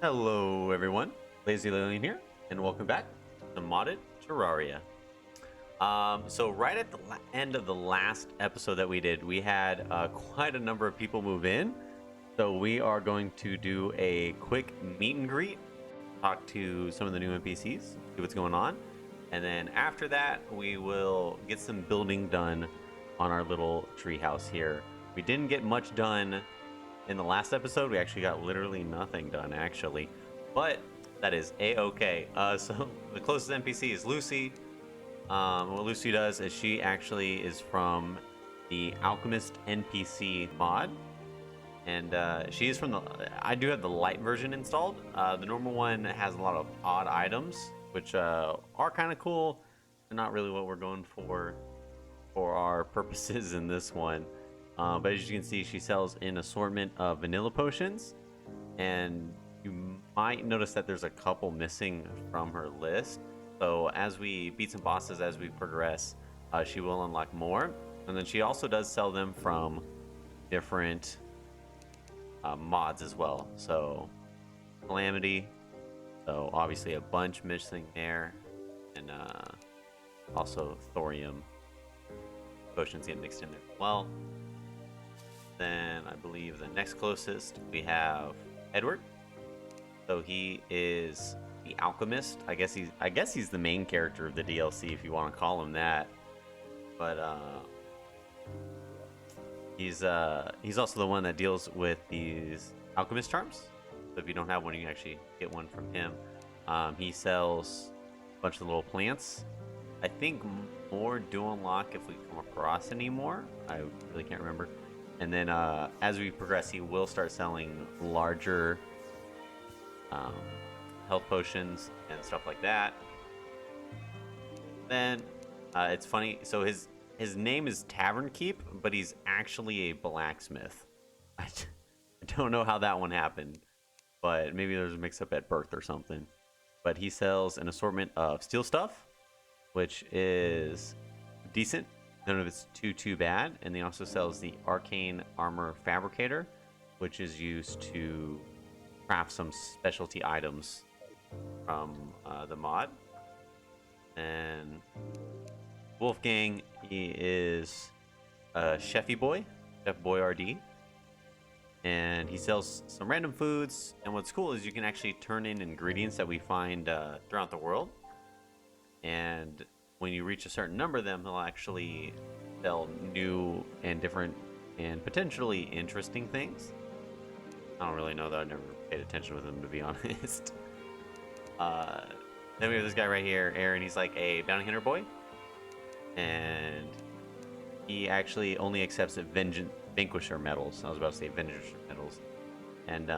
Hello everyone, Lazy Lillian here, and welcome back to Modded Terraria. So right at the end of the last episode that we did, we had quite a number of people move in. So we are going to do a quick meet and greet, talk to some of the new NPCs, see what's going on. And then after that, we will get some building done on our little treehouse here. We didn't get much done in the last episode. We actually got literally nothing done, actually. But that is a-okay. So the closest NPC is Lucy. What Lucy does is she actually is from the Alchemist NPC mod. And she is from the... I do have the light version installed. The normal one has a lot of odd items, which are kind of cool. They're not really what we're going for our purposes in this one. But as you can see, she sells an assortment of vanilla potions, and you might notice that there's a couple missing from her list. So as we beat some bosses, as we progress, she will unlock more. And then she also does sell them from different mods as well. So Calamity, so obviously a bunch missing there, and also Thorium potions get mixed in there as well. Then I believe the next closest we have Edward. So he is the alchemist. I guess he's the main character of the DLC, if you want to call him that. But he's also the one that deals with these alchemist charms. So if you don't have one, you can actually get one from him. He sells a bunch of little plants. I think more do unlock if we come across any more. I really can't remember. And then as we progress, he will start selling larger health potions and stuff like that. Then it's funny. So his name is Tavern Keep, but he's actually a blacksmith. I don't know how that one happened, but maybe there's a mix-up at birth or something. But he sells an assortment of steel stuff, which is decent. None of it's too bad. And he also sells the arcane armor fabricator, which is used to craft some specialty items from the mod. And Wolfgang, he is a Chef Boy RD, and he sells some random foods. And what's cool is you can actually turn in ingredients that we find throughout the world, and when you reach a certain number of them, he'll actually sell new and different and potentially interesting things. I don't really know, though. I've never paid attention with him, to be honest. Then we have this guy right here, Aaron. He's like a bounty hunter boy, and he actually only accepts Vanquisher medals. I was about to say Vanquisher medals. And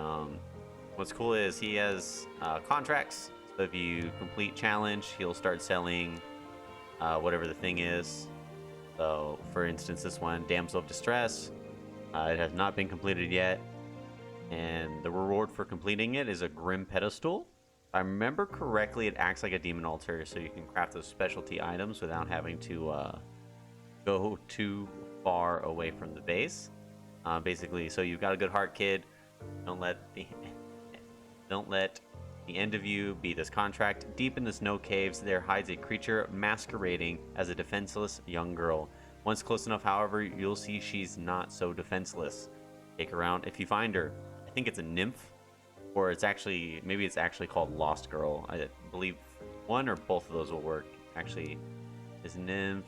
what's cool is he has contracts. So if you complete challenge, he'll start selling whatever the thing is. So for instance, this one, Damsel of Distress, it has not been completed yet, and the reward for completing it is a Grim Pedestal. If I remember correctly, it acts like a demon altar, so you can craft those specialty items without having to go too far away from the base. Basically, so you've got a good heart, kid. Don't let the end of you be this contract. Deep in the snow caves, there hides a creature masquerading as a defenseless young girl. Once close enough, however, you'll see she's not so defenseless. Take her around if you find her. I think it's a nymph, or maybe it's actually called Lost Girl. I believe one or both of those will work. Actually, is nymph.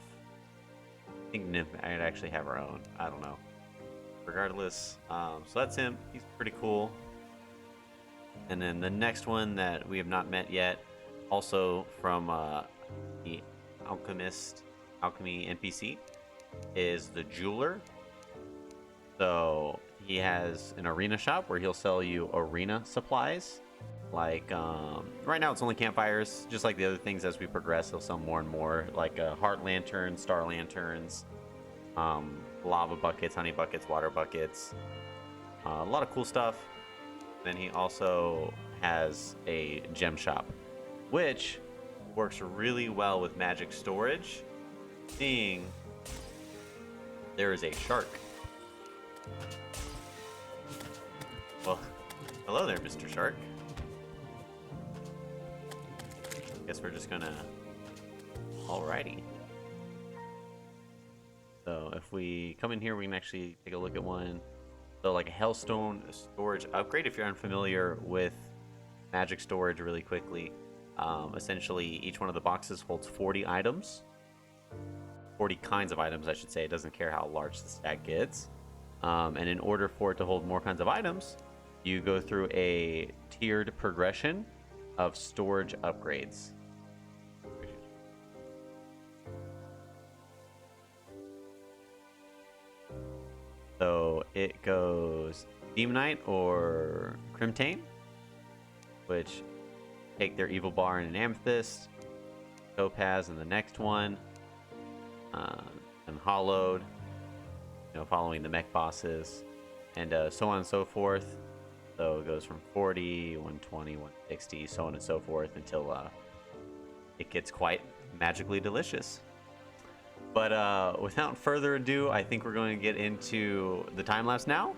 I think nymph might actually have her own. I don't know. Regardless, so that's him. He's pretty cool. And then the next one that we have not met yet, also from the Alchemy NPC, is the Jeweler. So he has an arena shop where he'll sell you arena supplies. Like, right now it's only campfires. Just like the other things, as we progress, he'll sell more and more. Like heart lanterns, star lanterns, lava buckets, honey buckets, water buckets. A lot of cool stuff. Then he also has a gem shop, which works really well with magic storage, seeing there is a shark. Well, hello there, Mr. Shark. guess we're just gonna... Alrighty. So if we come in here, we can actually take a look at one. So like a Hellstone storage upgrade, if you're unfamiliar with magic storage really quickly, essentially each one of the boxes holds 40 items. 40 kinds of items, I should say. It doesn't care how large the stack gets. And in order for it to hold more kinds of items, you go through a tiered progression of storage upgrades. So it goes Demonite or Crimtane, which take their Evil Bar and an Amethyst, Topaz in the next one, and Hollowed, following the mech bosses, and so on and so forth. So it goes from 40, 120, 160, so on and so forth until it gets quite magically delicious. But without further ado, I think we're going to get into the time lapse now.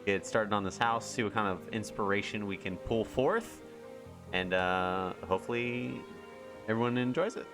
Get started on this house, see what kind of inspiration we can pull forth, and hopefully everyone enjoys it.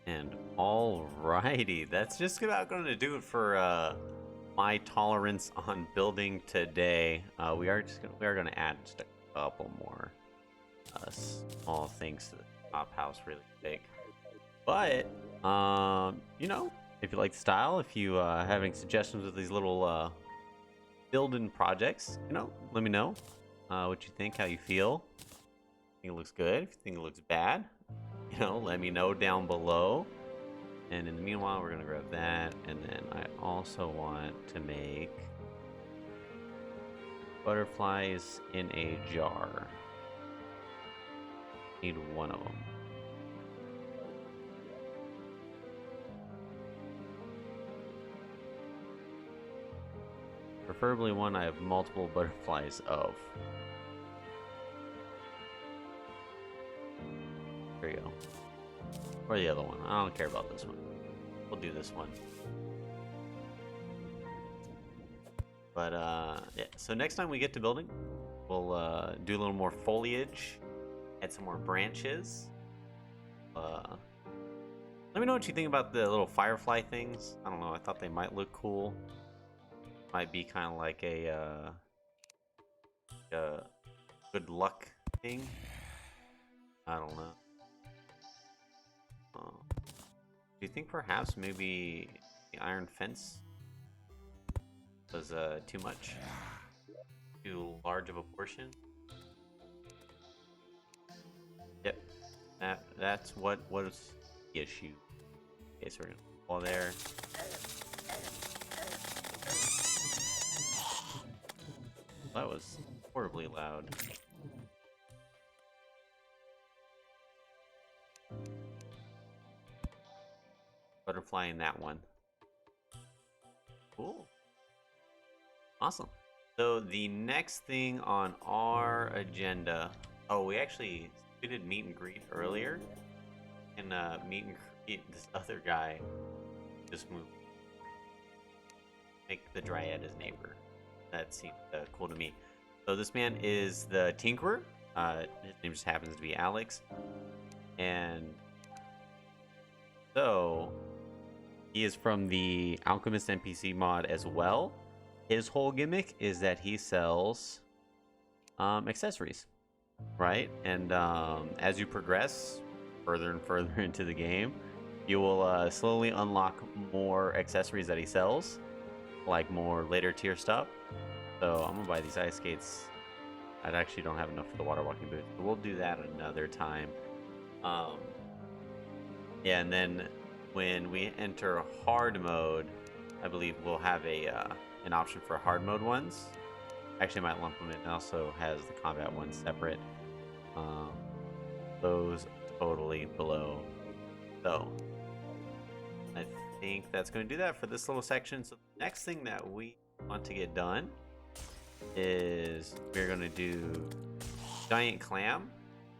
And alrighty, that's just about going to do it for my tolerance on building today. We are gonna add just a couple more small things to the top house really quick. But you know, if you like the style, if you have any suggestions of these little building projects, you know, let me know what you think, how you feel. Think it looks good? If you think it looks bad, you know, let me know down below. And in the meanwhile, we're gonna grab that, and then I also want to make butterflies in a jar. Need one of them. Preferably one I have multiple butterflies of. There you go. Or the other one. I don't care about this one. We'll do this one. But yeah. So next time we get to building, we'll do a little more foliage, add some more branches. Let me know what you think about the little firefly things. I don't know. I thought they might look cool. Might be kind of like a good luck thing. I don't know. Do you think perhaps maybe the iron fence was too much? Too large of a portion? Yep. That's what was the issue. Okay, so we're gonna fall there. That was horribly loud. Butterfly in that one. Cool. Awesome. So the next thing on our agenda. Oh, we did meet and greet earlier. And meet and greet this other guy. Just moved. Make the Dryad his neighbor. That seemed cool to me. So this man is the Tinkerer. His name just happens to be Alex. And so he is from the Alchemist NPC mod as well. His whole gimmick is that he sells accessories, right? And as you progress further and further into the game, you will slowly unlock more accessories that he sells, like more later tier stuff. So I'm gonna buy these ice skates. I actually don't have enough for the water walking boots, but we'll do that another time. Yeah, and then when we enter hard mode, I believe we'll have an option for hard mode ones. Actually, I might lump them in. It also has the combat ones separate. Those totally below. So I think that's going to do that for this little section. So the next thing that we want to get done is we're going to do Giant Clam.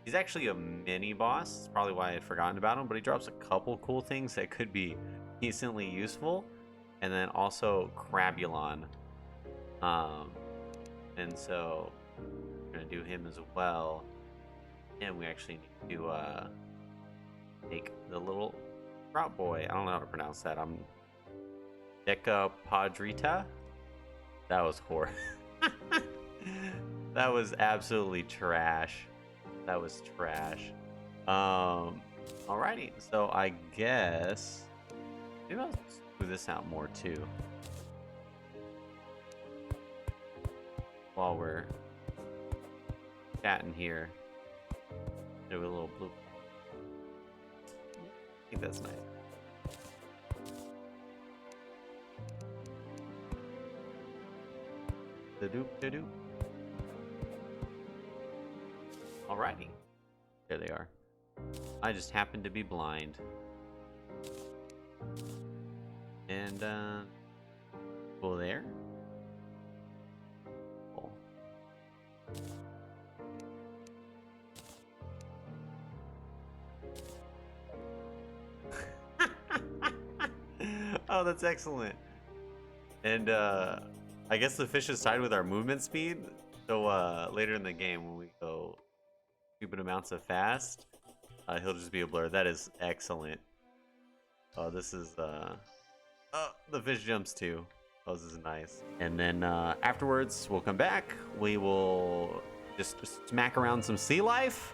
He's actually a mini boss. That's probably why I had forgotten about him, but he drops a couple cool things that could be decently useful. And then also Crabulon. And so we're going to do him as well. And we actually need to take the little trout boy. I don't know how to pronounce that. I'm Deca Padrita. That was horrible. That was absolutely trash. That was trash. Alrighty. So I guess maybe I'll smooth this out more too. While we're chatting here. Do a little blue. I think that's nice. Da-doop. Alrighty. There they are. I just happen to be blind. And, go there. Cool. Oh, that's excellent. And, I guess the fish is tied with our movement speed. So, later in the game when we go stupid amounts of fast, he'll just be a blur. That is excellent. Oh, this is, oh, the fish jumps too. Oh, this is nice. And then afterwards, we'll come back. We will just smack around some sea life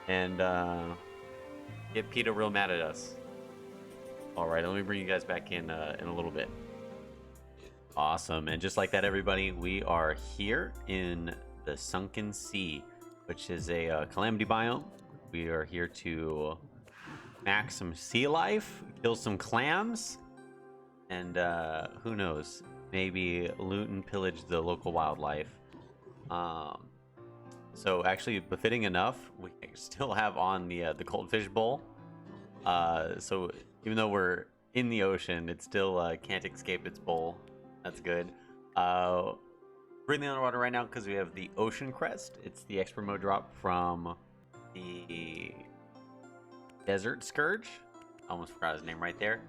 and get PETA real mad at us. All right, let me bring you guys back in a little bit. Awesome. And just like that, everybody, we are here in the Sunken Sea, which is a Calamity biome. We are here to smack some sea life, kill some clams, and who knows, maybe loot and pillage the local wildlife. So actually, befitting enough, we still have on the goldfish bowl. So even though we're in the ocean, it still can't escape its bowl. That's good. Breathing underwater right now because we have the Ocean Crest. It's the expert mode drop from the Desert Scourge. I almost forgot his name right there.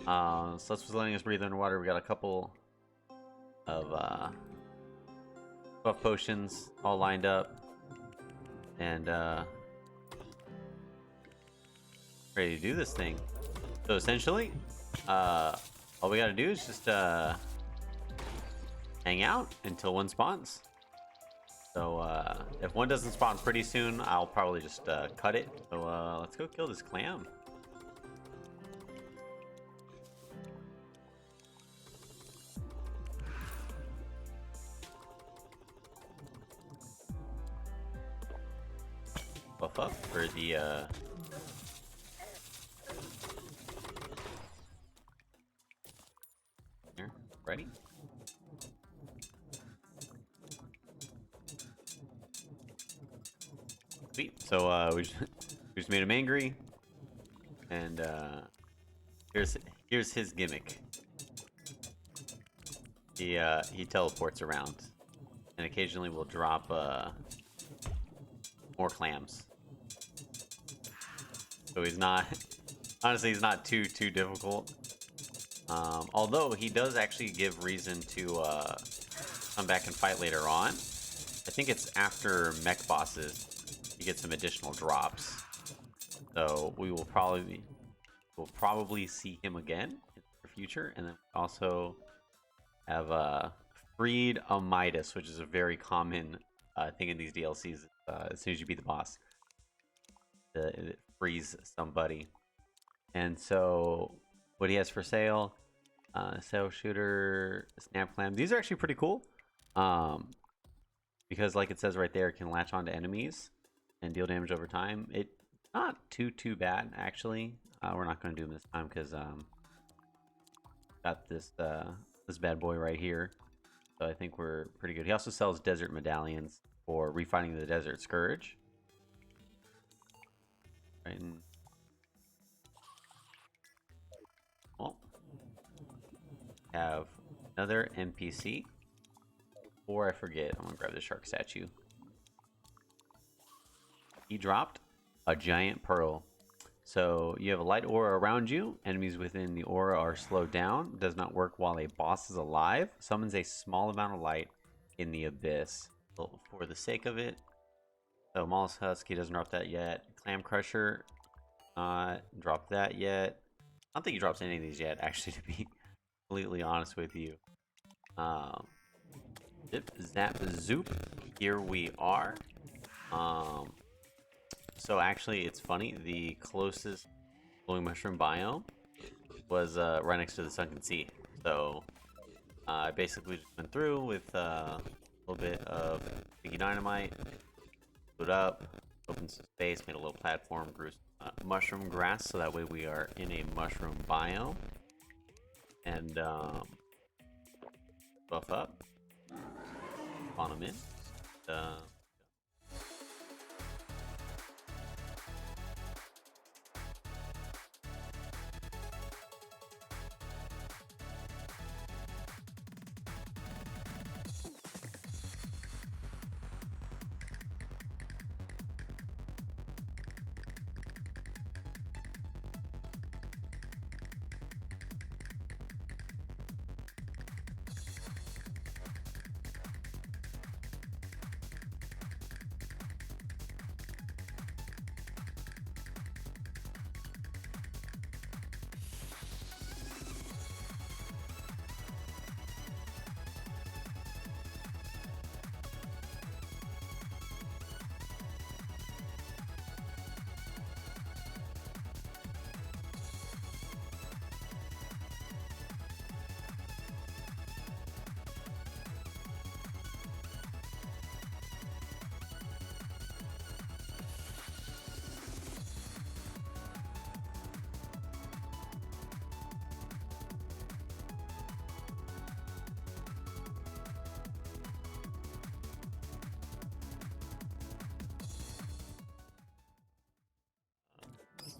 So that's what's letting us breathe underwater. We got a couple of buff potions all lined up. And ready to do this thing. So essentially, all we gotta do is just hang out until one spawns. So if one doesn't spawn pretty soon, I'll probably just cut it. So let's go kill this clam. Buff up for the here, ready? Sweet. So we just made him angry, and here's his gimmick. He teleports around, and occasionally will drop more clams. So he's not, honestly, he's not too difficult. Although he does actually give reason to come back and fight later on. I think it's after mech bosses you get some additional drops. So we will probably see him again in the future, and then also have freed a Midas, which is a very common thing in these DLCs. As soon as you beat the boss, it frees somebody. And so what he has for sale, sail shooter, snap clam. These are actually pretty cool, because like it says right there, it can latch onto enemies and deal damage over time. It's not too bad actually. We're not going to do him this time because got this bad boy right here, so I think we're pretty good. He also sells desert medallions for refining the Desert Scourge. Right. Well, have another NPC. Before I forget, I'm gonna grab the shark statue. He dropped a giant pearl. So you have a light aura around you. Enemies within the aura are slowed down. Does not work while a boss is alive. Summons a small amount of light in the abyss. Well, for the sake of it. So Mollusk Husk, he doesn't drop that yet. Clam Crusher, not drop that yet. I don't think he drops any of these yet, actually, to be completely honest with you. Zip, zap, zoop. Here we are. So actually, it's funny. The closest glowing mushroom biome was right next to the Sunken Sea. So I basically just went through with a little bit of sticky dynamite, blew it up, opened some space, made a little platform, grew some mushroom grass, so that way we are in a mushroom biome. And buff up, spawn them in.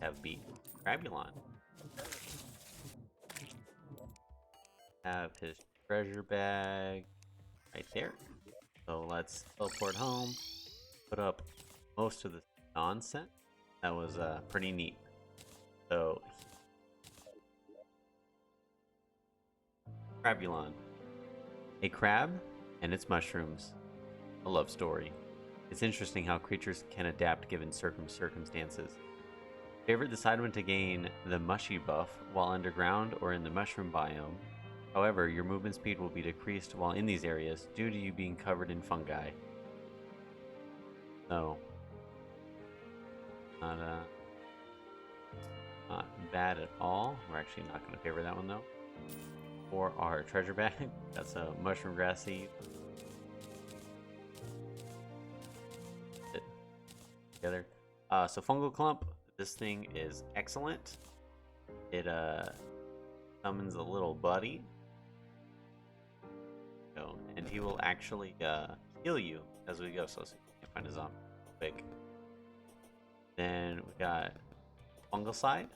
have beat Crabulon. Have his treasure bag right there. So let's teleport home, put up most of the nonsense. That was pretty neat. So, Crabulon. A crab and its mushrooms. A love story. It's interesting how creatures can adapt given circumstances. Favorite decided to gain the mushy buff while underground or in the mushroom biome. However, your movement speed will be decreased while in these areas due to you being covered in fungi. So, not bad at all. We're actually not going to favor that one though. For our treasure bag, that's a mushroom grass seed. Together. So fungal clump. This thing is excellent. It summons a little buddy. So, and he will actually heal you as we go. So you can find a zombie quick. Then we got fungicide.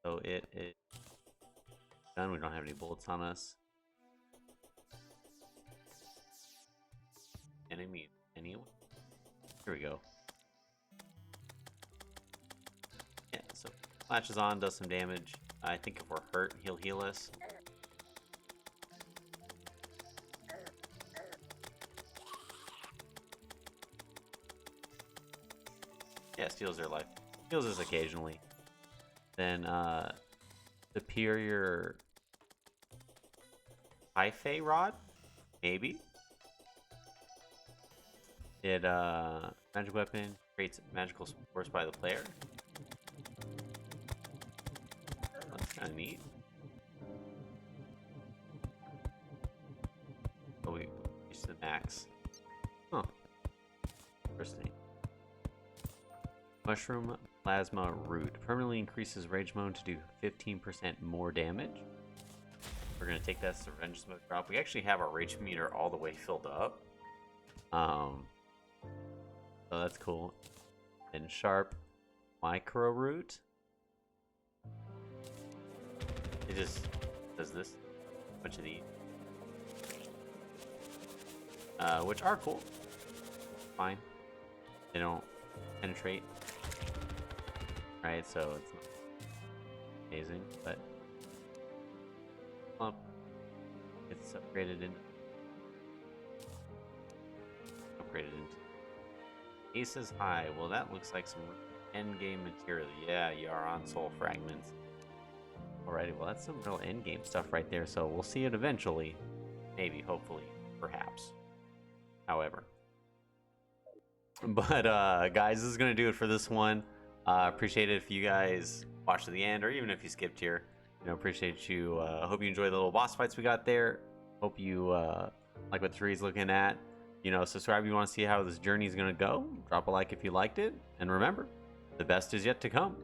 So it is done. We don't have any bullets on us. Enemy anyway. Here we go. Yeah, so latches on, does some damage. I think if we're hurt, he'll heal us. Yeah, steals their life. Heals us occasionally. Then superior Hyphae rod, maybe. It magic weapon creates magical force by the player. That's kind of neat. Oh, we reach the max. Huh. Interesting. Mushroom plasma root permanently increases rage mode to do 15% more damage. We're gonna take that as a revenge smoke drop. We actually have our rage meter all the way filled up. So that's cool. And sharp micro root. It just does this. A bunch of these. Which are cool. Fine. They don't penetrate. Right, so it's not amazing, but it's upgraded into Aces High. Well, that looks like some end game material. Yeah, you are on soul fragments. Alrighty, well that's some real end game stuff right there. So we'll see it eventually, maybe, hopefully, perhaps. However, but guys, this is gonna do it for this one. Appreciate it if you guys watched to the end, or even if you skipped here. You know, appreciate you. Hope you enjoyed the little boss fights we got there. Hope you like what Three's looking at. You know, subscribe if you want to see how this journey is going to go. Drop a like if you liked it. And remember, the best is yet to come.